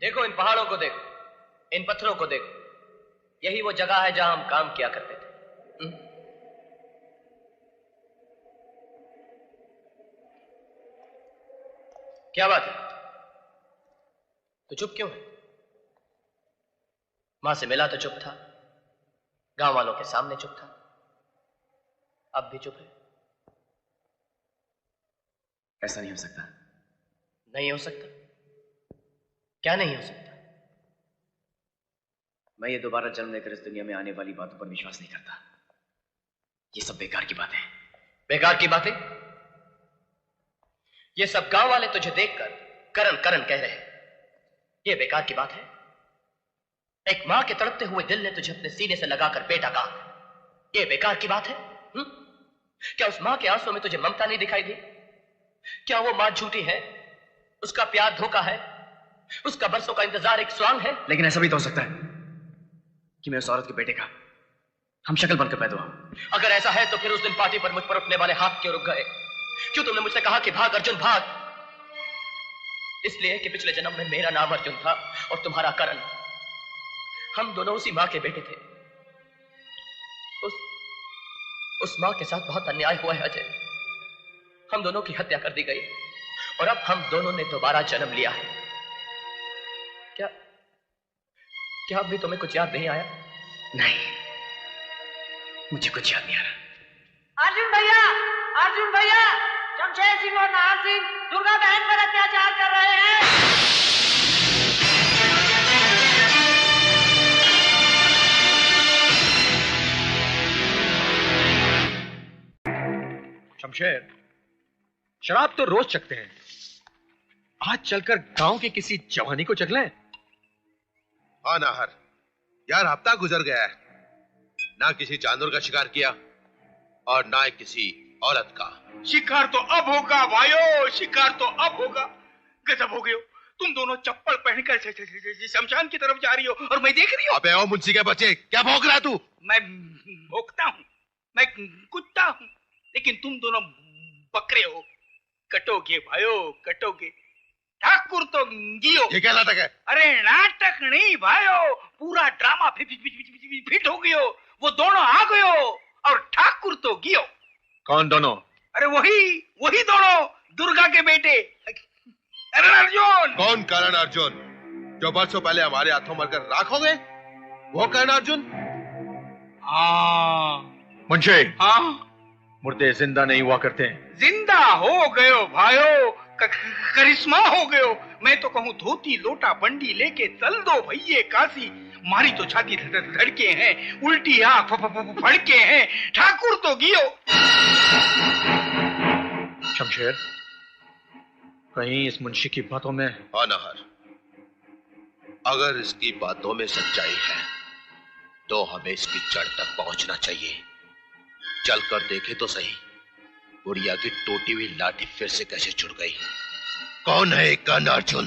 देखो इन पहाड़ों को देखो, इन पत्थरों को देखो, यही वो जगह है जहां हम काम किया करते थे। क्या बात है, तो चुप क्यों है? मां से मिला तो चुप था, गांव वालों के सामने चुप था, अब भी चुप है। ऐसा नहीं हो सकता। नहीं हो सकता? क्या नहीं हो सकता? मैं ये दोबारा जन्म लेकर इस दुनिया में आने वाली बातों पर विश्वास नहीं करता। ये सब बेकार की बातें हैं। बेकार की बातें? ये सब गांव वाले तुझे देखकर करन करन कह रहे हैं, ये बेकार की बात है? एक मां के तड़पते हुए दिल ने तुझे अपने सीने से लगाकर बेटा कहा, ये बेकार की बात है? क्या उस मां के आंसुओं में तुझे ममता नहीं दिखाई दी? क्या वो मां झूठी है? उसका प्यार धोखा है? उसका बरसों का इंतजार एक स्वांग है? लेकिन ऐसा भी तो हो सकता है कि मैं उस औरत के बेटे का हम शक्ल बनकर पैदा हुआ। अगर ऐसा है तो फिर उस दिन पार्टी पर मुझ पर उठने वाले हाथ क्यों रुक गए? क्यों तुमने मुझसे कहा कि भाग अर्जुन भाग? इसलिए कि पिछले जन्म में मेरा नाम अर्जुन था और तुम्हारा करण। हम दोनों उसी मां के बेटे थे। उस मां के साथ बहुत अन्याय हुआ है अजय। हम दोनों की हत्या कर दी गई और अब हम दोनों ने दोबारा जन्म लिया है। क्या अब भी तुम्हें कुछ याद नहीं आया? नहीं, मुझे कुछ याद नहीं आ रहा। अर्जुन भैया, शमशेर सिंह और नाहर सिंह दुर्गा बहन पर अत्याचार कर रहे हैं। शमशेर, शराब तो रोज चखते हैं, आज चलकर गांव की किसी जवानी को चख लें। हाँ नाहर, यार हफ्ता गुजर गया है, ना किसी जानवर का शिकार किया और ना किसी औरत का। शिकार तो अब होगा भाइयों, शिकार तो अब होगा। गजब हो गए हो, तुम दोनों चप्पल पहनकर शमशान की तरफ जा रही हो और मैं देख रही हूँ। अबे ओ मुंशी के बच्चे, क्या भौंक रहा तू? मैं भौंकता हूँ, मैं कुत्ता हूँ, लेकिन तुम दोनों बकरे हो। कटोगे भाइयों, कटोगे। ठाकुर तो गियो। ये क्या नाटक है? अरे नाटक नहीं भाइयों, पूरा ड्रामा फिट हो गयो। वो दोनों आ गयो और ठाकुर तो गियो। कौन दोनों? अरे वही दोनों, दुर्गा के बेटे। अरे अर्जुन। कौन करण अर्जुन, जो बरसों पहले हमारे हाथों मरकर राख हो गए? वो करण अर्जुन? हाँ मुंशी, हाँ, मुर्दे जिंदा नहीं हुआ करते। जिंदा हो गयो भाइयों, करिश्मा हो गयो। मैं तो कहूँ धोती लोटा बंडी लेके चल दो भैये काशी। मारी तो छाती धड़के हैं, उल्टी आंख फड़के हैं। ठाकुर तो गियो। शमशेर, कहीं इस मुंशी की बातों में? हाँ नाहर, अगर इसकी बातों में सच्चाई है तो हमें इसकी जड़ तक पहुंचना चाहिए। चलकर देखे तो सही, बुढ़िया की टूटी हुई लाठी फिर से कैसे छुड़ गई। कौन है कर्ण अर्जुन?